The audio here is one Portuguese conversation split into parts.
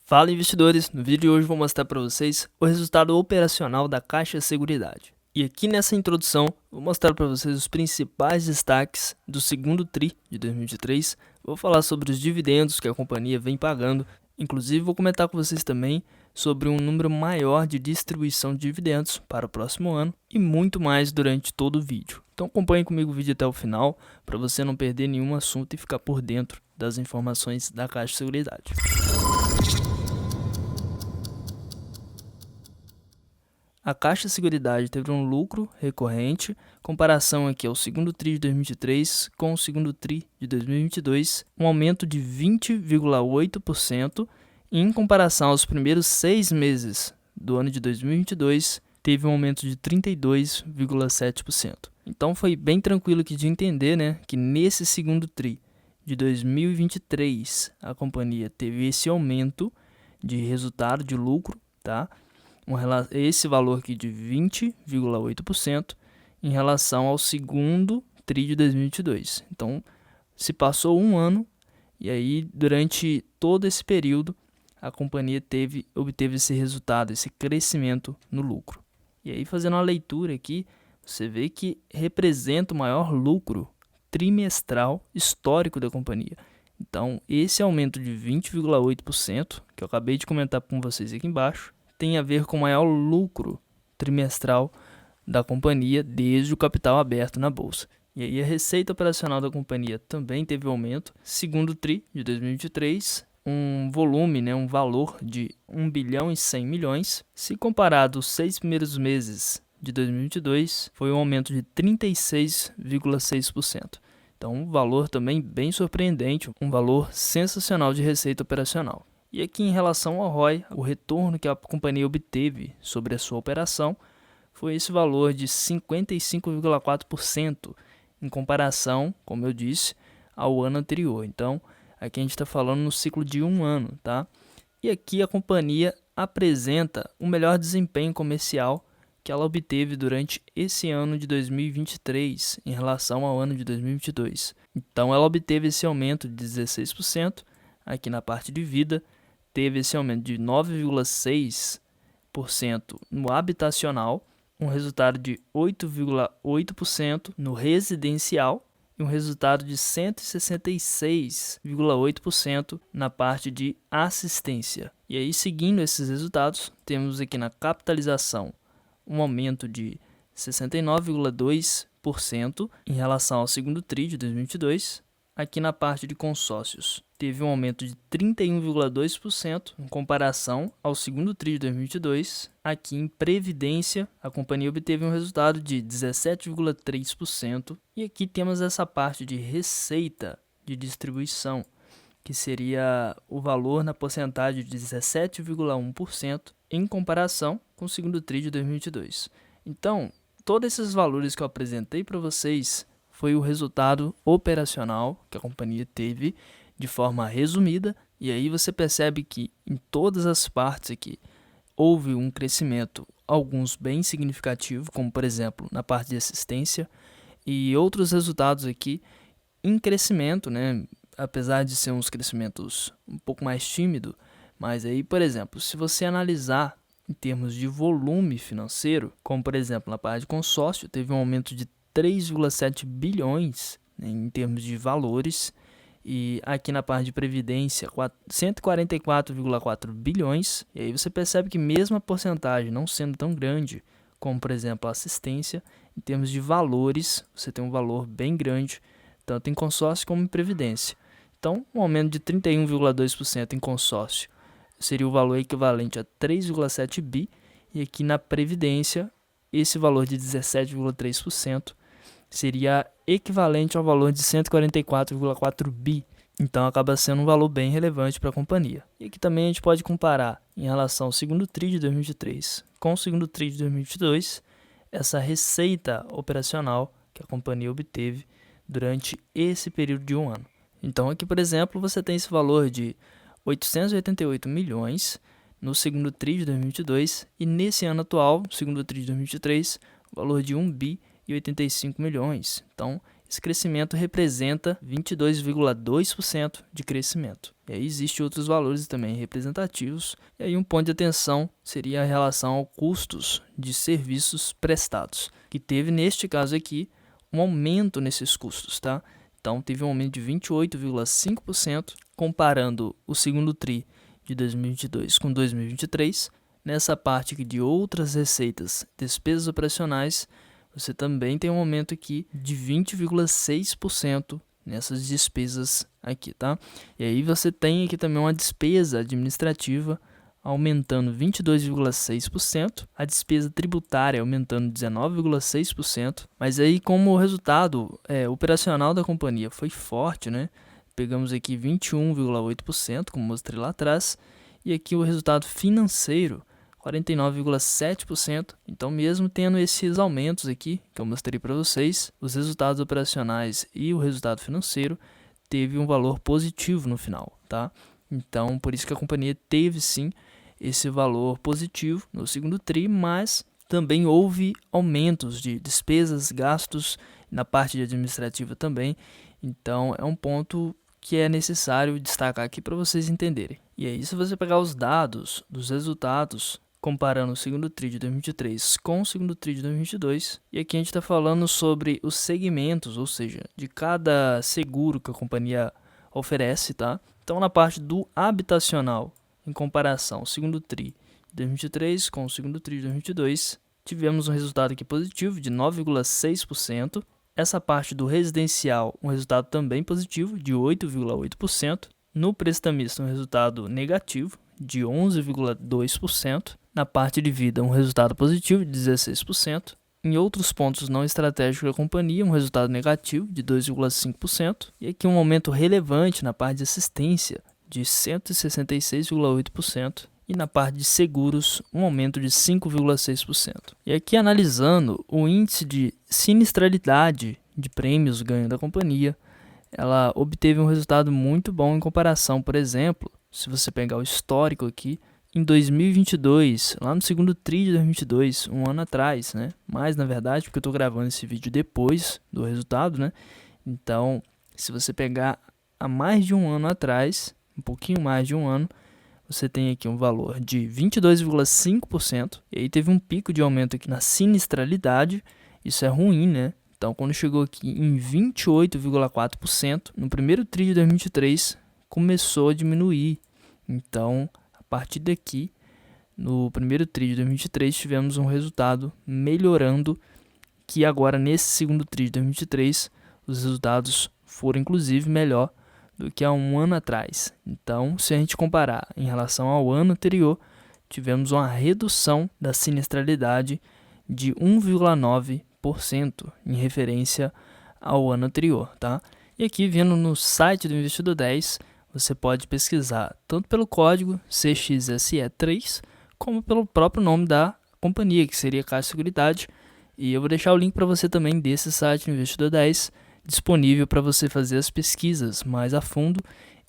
Fala, investidores! No vídeo de hoje vou mostrar para vocês o resultado operacional da Caixa Seguridade. E aqui nessa introdução vou mostrar para vocês os principais destaques do segundo TRI de 2023. Vou falar sobre os dividendos que a companhia vem pagando. Inclusive vou comentar com vocês também sobre um número maior de distribuição de dividendos para o próximo ano e muito mais durante todo o vídeo. Então acompanhe comigo o vídeo até o final para você não perder nenhum assunto e ficar por dentro das informações da Caixa Seguridade. A Caixa Seguridade teve um lucro recorrente, comparação aqui ao segundo TRI de 2023 com o segundo TRI de 2022, um aumento de 20,8%, e em comparação aos primeiros 6 meses do ano de 2022, teve um aumento de 32,7%. Então foi bem tranquilo aqui de entender, que nesse segundo TRI de 2023 a companhia teve esse aumento de resultado, de lucro, tá? Esse valor aqui de 20,8% em relação ao segundo TRI de 2022. Então, se passou um ano e aí durante todo esse período a companhia obteve esse resultado, esse crescimento no lucro. E aí fazendo uma leitura aqui, você vê que representa o maior lucro trimestral histórico da companhia. Então, esse aumento de 20,8% que eu acabei de comentar com vocês aqui embaixo, tem a ver com o maior lucro trimestral da companhia desde o capital aberto na bolsa. E aí a receita operacional da companhia também teve aumento, segundo o TRI de 2023, um volume, um valor de 1 bilhão e 100 milhões. Se comparado os 6 primeiros meses de 2022, foi um aumento de 36,6%. Então um valor também bem surpreendente, um valor sensacional de receita operacional. E aqui em relação ao ROI, o retorno que a companhia obteve sobre a sua operação foi esse valor de 55,4% em comparação, como eu disse, ao ano anterior. Então, aqui a gente está falando no ciclo de um ano, tá? E aqui a companhia apresenta o melhor desempenho comercial que ela obteve durante esse ano de 2023 em relação ao ano de 2022. Então, ela obteve esse aumento de 16% aqui na parte de vida, teve esse aumento de 9,6% no habitacional, um resultado de 8,8% no residencial e um resultado de 166,8% na parte de assistência. E aí, seguindo esses resultados, temos aqui na capitalização um aumento de 69,2% em relação ao segundo TRI de 2022. Aqui na parte de consórcios, teve um aumento de 31,2% em comparação ao segundo TRI de 2022. Aqui em previdência, a companhia obteve um resultado de 17,3%. E aqui temos essa parte de receita de distribuição, que seria o valor na porcentagem de 17,1% em comparação com o segundo TRI de 2022. Então, todos esses valores que eu apresentei para vocês foi o resultado operacional que a companhia teve de forma resumida, e aí você percebe que em todas as partes aqui houve um crescimento, alguns bem significativo, como por exemplo na parte de assistência, e outros resultados aqui em crescimento, apesar de ser uns crescimentos um pouco mais tímido, mas aí, por exemplo, se você analisar em termos de volume financeiro, como por exemplo na parte de consórcio, teve um aumento de 3,7 bilhões em termos de valores, e aqui na parte de previdência 144,4 bilhões, e aí você percebe que mesmo a porcentagem não sendo tão grande como por exemplo a assistência, em termos de valores você tem um valor bem grande, tanto em consórcio como em previdência. Então um aumento de 31,2% em consórcio seria o valor equivalente a 3,7 bi, e aqui na previdência esse valor de 17,3% seria equivalente ao valor de 144,4 bi. Então acaba sendo um valor bem relevante para a companhia. E aqui também a gente pode comparar em relação ao segundo TRI de 2023 com o segundo TRI de 2022, essa receita operacional que a companhia obteve durante esse período de um ano. Então aqui, por exemplo, você tem esse valor de 888 milhões no segundo TRI de 2022 e nesse ano atual, segundo TRI de 2023, o valor de 1 bi e 85 milhões. Então, esse crescimento representa 22,2% de crescimento. E aí existem outros valores também representativos. E aí um ponto de atenção seria a relação ao custos de serviços prestados, que teve neste caso aqui um aumento nesses custos, tá? Então teve um aumento de 28,5% comparando o segundo tri de 2022 com 2023. Nessa parte aqui de outras receitas, despesas operacionais, você também tem um aumento aqui de 20,6% nessas despesas aqui, tá? E aí você tem aqui também uma despesa administrativa aumentando 22,6%, a despesa tributária aumentando 19,6%, mas aí como o resultado operacional da companhia foi forte, né? Pegamos aqui 21,8%, como mostrei lá atrás, e aqui o resultado financeiro 49,7%. Então, mesmo tendo esses aumentos aqui, que eu mostrei para vocês, os resultados operacionais e o resultado financeiro teve um valor positivo no final, tá? Então, por isso que a companhia teve sim esse valor positivo no segundo tri, mas também houve aumentos de despesas, gastos na parte administrativa também. Então, é um ponto que é necessário destacar aqui para vocês entenderem. E aí, se você pegar os dados dos resultados comparando o segundo tri de 2023 com o segundo tri de 2022, e aqui a gente está falando sobre os segmentos, ou seja, de cada seguro que a companhia oferece, tá? Então, na parte do habitacional, em comparação, o segundo tri de 2023 com o segundo tri de 2022, tivemos um resultado aqui positivo de 9,6%. Essa parte do residencial, um resultado também positivo de 8,8%. No prestamista, um resultado negativo de 11,2%. Na parte de vida, um resultado positivo de 16%. Em outros pontos não estratégicos da companhia, um resultado negativo de 2,5%. E aqui um aumento relevante na parte de assistência de 166,8%. E na parte de seguros, um aumento de 5,6%. E aqui analisando o índice de sinistralidade de prêmios ganho da companhia, ela obteve um resultado muito bom em comparação, por exemplo, se você pegar o histórico aqui, em 2022, lá no segundo tri de 2022, um ano atrás, né? Mas, na verdade, porque eu estou gravando esse vídeo depois do resultado, né? Então, se você pegar há mais de um ano atrás, um pouquinho mais de um ano, você tem aqui um valor de 22,5%. E aí teve um pico de aumento aqui na sinistralidade. Isso é ruim, né? Então, quando chegou aqui em 28,4%, no primeiro tri de 2023, começou a diminuir. Então, a partir daqui, no primeiro tri de 2023, tivemos um resultado melhorando, que agora, nesse segundo tri de 2023, os resultados foram, inclusive, melhor do que há um ano atrás. Então, se a gente comparar em relação ao ano anterior, tivemos uma redução da sinistralidade de 1,9% em referência ao ano anterior, tá? E aqui, vendo no site do Investidor 10, você pode pesquisar tanto pelo código CXSE3, como pelo próprio nome da companhia, que seria Caixa Seguridade. E eu vou deixar o link para você também desse site do Investidor 10, disponível para você fazer as pesquisas mais a fundo.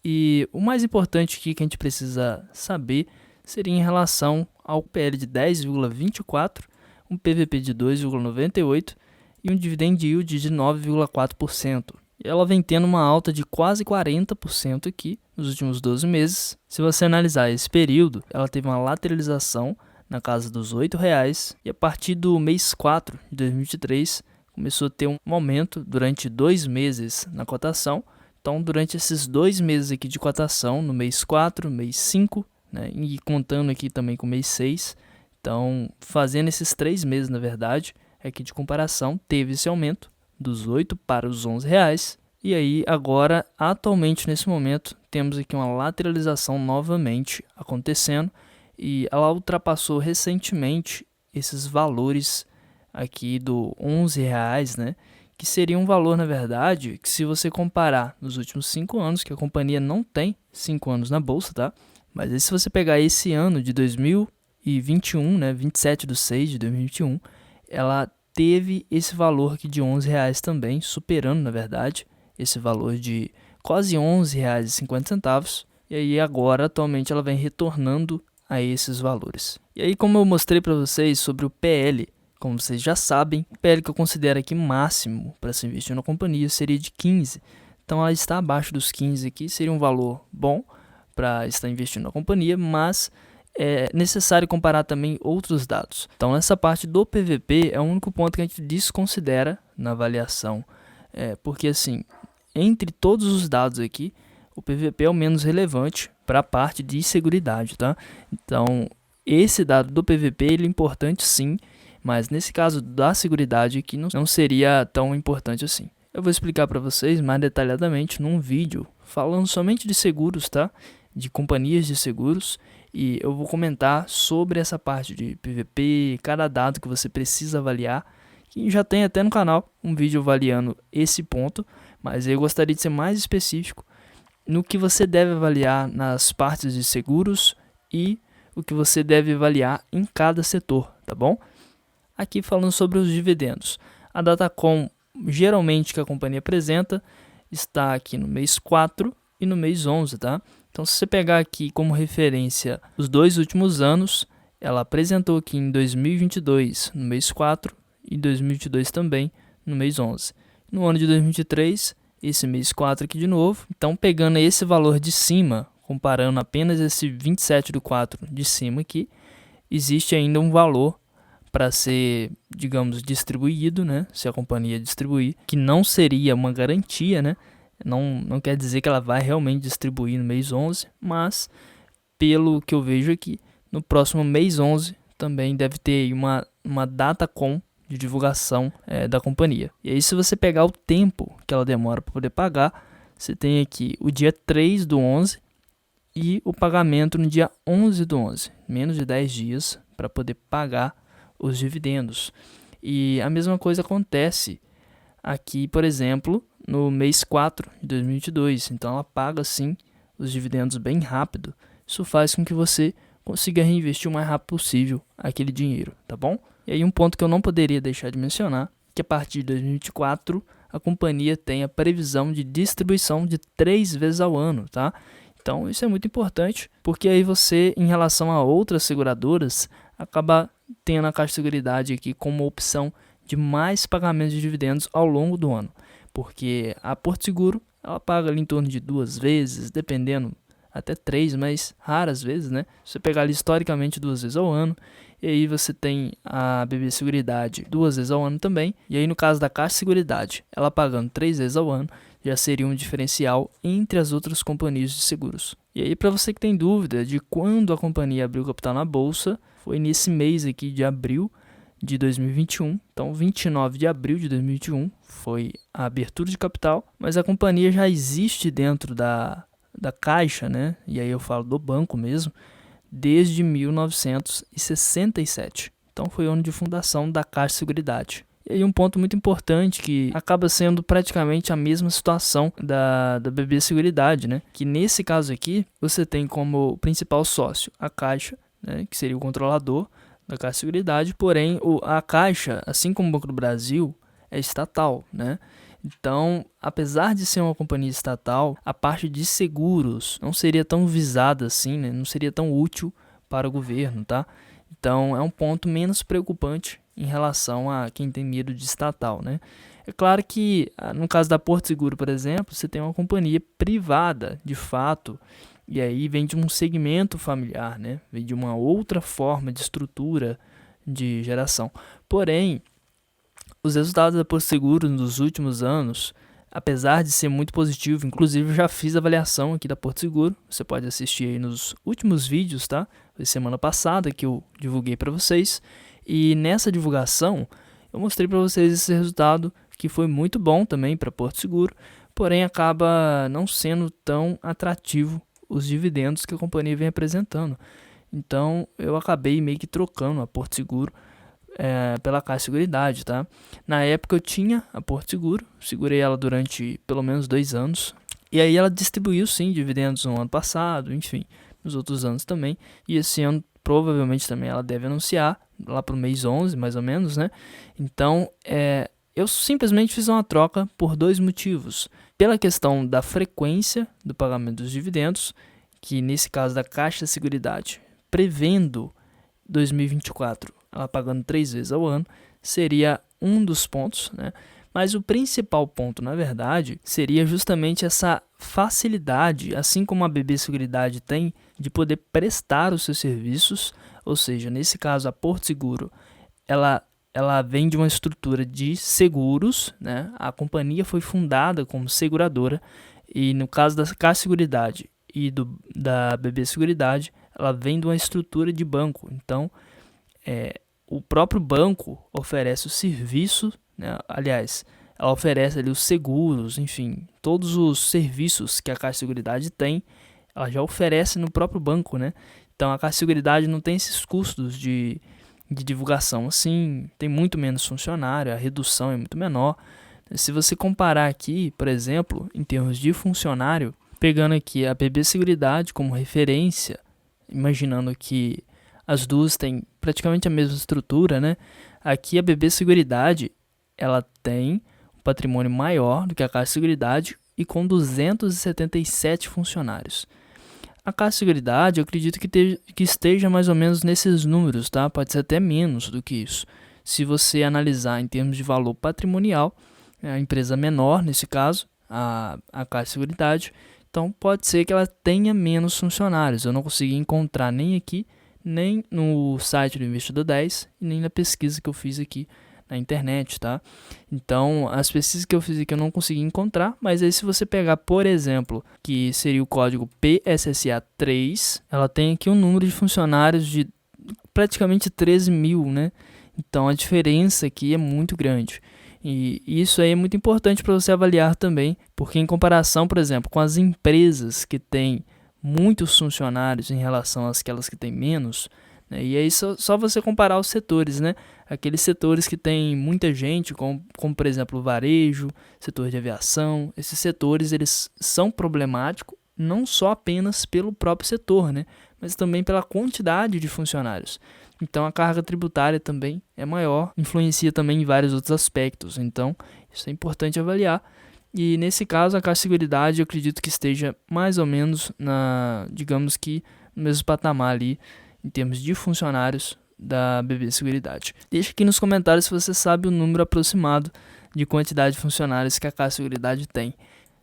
E o mais importante aqui que a gente precisa saber seria em relação ao PL de 10,24%, um PVP de 2,98% e um dividend yield de 9,4%. E ela vem tendo uma alta de quase 40% aqui nos últimos 12 meses. Se você analisar esse período, ela teve uma lateralização na casa dos R$ 8,00 e a partir do mês 4 de 2023 começou a ter um aumento durante 2 meses na cotação. Então, durante esses 2 meses aqui de cotação, no mês 4, mês 5, né, e contando aqui também com o mês 6, então, fazendo esses 3 meses, na verdade, aqui de comparação, teve esse aumento dos R$ 8 para os R$ 11,00. E aí, agora, atualmente, nesse momento, temos aqui uma lateralização novamente acontecendo e ela ultrapassou recentemente esses valores aqui do R$ 11,00, né? Que seria um valor, na verdade, que se você comparar nos últimos 5 anos, que a companhia não tem 5 anos na bolsa, tá? Mas aí, se você pegar esse ano de 2021, né, 27/6 de 2021, ela teve esse valor aqui de R$ 11,00 também, superando, na verdade, esse valor de quase R$ 11,50. E aí agora, atualmente, ela vem retornando a esses valores. E aí, como eu mostrei para vocês sobre o PL Como vocês já sabem, o PL que eu considero aqui máximo para se investir na companhia seria de 15. Então ela está abaixo dos 15 aqui, seria um valor bom para estar investindo na companhia, mas é necessário comparar também outros dados. Então essa parte do PVP é o único ponto que a gente desconsidera na avaliação, porque assim, entre todos os dados aqui, o PVP é o menos relevante para a parte de seguridade, tá? Então esse dado do PVP ele é importante sim, mas nesse caso da seguridade aqui não seria tão importante assim. Eu vou explicar para vocês mais detalhadamente num vídeo falando somente de seguros, tá? De companhias de seguros, e eu vou comentar sobre essa parte de PVP, cada dado que você precisa avaliar, que já tem até no canal um vídeo avaliando esse ponto, mas eu gostaria de ser mais específico no que você deve avaliar nas partes de seguros e o que você deve avaliar em cada setor, tá bom? Aqui falando sobre os dividendos. A Datacom, geralmente que a companhia apresenta, está aqui no mês 4 e no mês 11, tá? Então, se você pegar aqui como referência os 2 últimos anos, ela apresentou aqui em 2022 no mês 4 e 2022 também no mês 11. No ano de 2023, esse mês 4 aqui de novo. Então, pegando esse valor de cima, comparando apenas esse 27/4 de cima aqui, existe ainda um valor para ser, digamos, distribuído, né? Se a companhia distribuir, que não seria uma garantia, né? Não quer dizer que ela vai realmente distribuir no mês 11, mas pelo que eu vejo aqui, no próximo mês 11 também deve ter uma Datacom de divulgação da companhia. E aí, se você pegar o tempo que ela demora para poder pagar, você tem aqui o dia 3/11 e o pagamento no dia 11/11, menos de 10 dias para poder pagar os dividendos. E a mesma coisa acontece aqui, por exemplo, no mês 4 de 2022. Então ela paga sim os dividendos bem rápido. Isso faz com que você consiga reinvestir o mais rápido possível aquele dinheiro, tá bom? E aí um ponto que eu não poderia deixar de mencionar, que a partir de 2024 a companhia tem a previsão de distribuição de 3 vezes ao ano, tá? Então isso é muito importante, porque aí você, em relação a outras seguradoras, acaba tendo a Caixa Seguridade aqui como opção de mais pagamentos de dividendos ao longo do ano, porque a Porto Seguro ela paga ali em torno de 2 vezes, dependendo até 3, mas raras vezes, né? Você pegar ali historicamente 2 vezes ao ano, e aí você tem a BB Seguridade 2 vezes ao ano também, e aí no caso da Caixa Seguridade, ela pagando 3 vezes ao ano, já seria um diferencial entre as outras companhias de seguros. E aí, para você que tem dúvida de quando a companhia abriu capital na bolsa, foi nesse mês aqui de abril de 2021. Então, 29 de abril de 2021 foi a abertura de capital, mas a companhia já existe dentro da Caixa, né? E aí eu falo do banco mesmo, desde 1967. Então, foi o ano de fundação da Caixa Seguridade. E aí um ponto muito importante que acaba sendo praticamente a mesma situação da BB Seguridade, né? Que nesse caso aqui, você tem como principal sócio a Caixa, né? Que seria o controlador da Caixa Seguridade, porém a Caixa, assim como o Banco do Brasil, é estatal, né? Então, apesar de ser uma companhia estatal, a parte de seguros não seria tão visada assim, né? Não seria tão útil para o governo, tá? Então, é um ponto menos preocupante em relação a quem tem medo de estatal, né? É claro que, no caso da Porto Seguro, por exemplo, você tem uma companhia privada, de fato, e aí vem de um segmento familiar, né? Vem de uma outra forma de estrutura de geração. Porém, os resultados da Porto Seguro nos últimos anos, apesar de ser muito positivo, inclusive eu já fiz a avaliação aqui da Porto Seguro, você pode assistir aí nos últimos vídeos, tá? Foi semana passada que eu divulguei para vocês, e nessa divulgação eu mostrei para vocês esse resultado que foi muito bom também para Porto Seguro, porém acaba não sendo tão atrativo os dividendos que a companhia vem apresentando. Então eu acabei meio que trocando a Porto Seguro pela Caixa Seguridade, tá? Na época eu tinha a Porto Seguro, segurei ela durante pelo menos 2 anos, e aí ela distribuiu sim dividendos no ano passado, enfim, nos outros anos também, e esse ano provavelmente também ela deve anunciar, lá para o mês 11 mais ou menos, né? Então eu simplesmente fiz uma troca por 2 motivos. Pela questão da frequência do pagamento dos dividendos, que nesse caso da Caixa Seguridade, prevendo 2024, ela pagando 3 vezes ao ano, seria um dos pontos, né? Mas o principal ponto, na verdade, seria justamente essa facilidade, assim como a BB Seguridade tem, de poder prestar os seus serviços, ou seja, nesse caso a Porto Seguro, ela vem de uma estrutura de seguros, né? A companhia foi fundada como seguradora e no caso da Caixa Seguridade e da BB Seguridade, ela vem de uma estrutura de banco. Então, o próprio banco oferece o serviço, né? Aliás, ela oferece ali os seguros, enfim, todos os serviços que a Caixa Seguridade tem, ela já oferece no próprio banco, né? Então, a Caixa Seguridade não tem esses custos de divulgação assim, tem muito menos funcionário, a redução é muito menor. Se você comparar aqui, por exemplo, em termos de funcionário, pegando aqui a BB Seguridade como referência, imaginando que as duas têm praticamente a mesma estrutura, né? Aqui a BB Seguridade, ela tem um patrimônio maior do que a Caixa Seguridade e com 277 funcionários. A Caixa Seguridade, eu acredito que esteja mais ou menos nesses números, tá? Pode ser até menos do que isso. Se você analisar em termos de valor patrimonial, é a empresa menor, nesse caso, a Caixa Seguridade, então pode ser que ela tenha menos funcionários. Eu não consegui encontrar nem aqui, nem no site do Investidor 10 e nem na pesquisa que eu fiz aqui na internet, tá? Então, as pesquisas que eu fiz aqui eu não consegui encontrar, mas aí se você pegar, por exemplo, que seria o código PSSA3, ela tem aqui um número de funcionários de praticamente 13 mil, né? Então, a diferença aqui é muito grande. E isso aí é muito importante para você avaliar também, porque em comparação, por exemplo, com as empresas que têm muitos funcionários em relação às que têm menos, né? E aí só você comparar os setores, né? Aqueles setores que tem muita gente, como por exemplo o varejo, setor de aviação, esses setores eles são problemáticos não só apenas pelo próprio setor, né? Mas também pela quantidade de funcionários. Então a carga tributária também é maior, influencia também em vários outros aspectos. Então isso é importante avaliar. E nesse caso a Caixa Seguridade eu acredito que esteja mais ou menos digamos que no mesmo patamar ali em termos de funcionários da BB Seguridade. Deixa aqui nos comentários se você sabe o número aproximado de quantidade de funcionários que a Caixa Seguridade tem.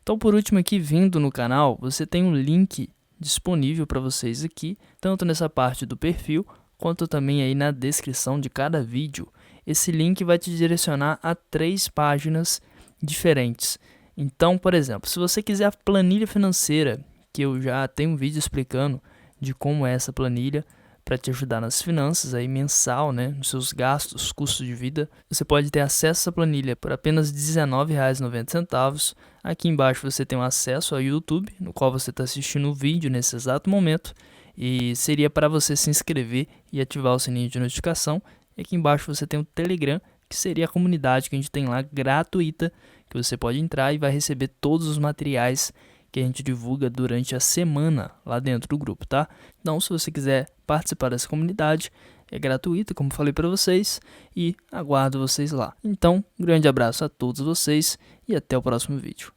Então, por último aqui, vindo no canal, você tem um link disponível para vocês aqui, tanto nessa parte do perfil, quanto também aí na descrição de cada vídeo. Esse link vai te direcionar a 3 páginas diferentes. Então, por exemplo, se você quiser a planilha financeira, que eu já tenho um vídeo explicando de como é essa planilha, para te ajudar nas finanças aí mensal, né, nos seus gastos, custos de vida. Você pode ter acesso a essa planilha por apenas R$ 19,90. Aqui embaixo você tem um acesso ao YouTube, no qual você está assistindo o vídeo nesse exato momento. E seria para você se inscrever e ativar o sininho de notificação. E aqui embaixo você tem o Telegram, que seria a comunidade que a gente tem lá gratuita, que você pode entrar e vai receber todos os materiais que a gente divulga durante a semana lá dentro do grupo, tá? Então, se você quiser participar dessa comunidade, é gratuito, como falei para vocês, e aguardo vocês lá. Então, um grande abraço a todos vocês e até o próximo vídeo.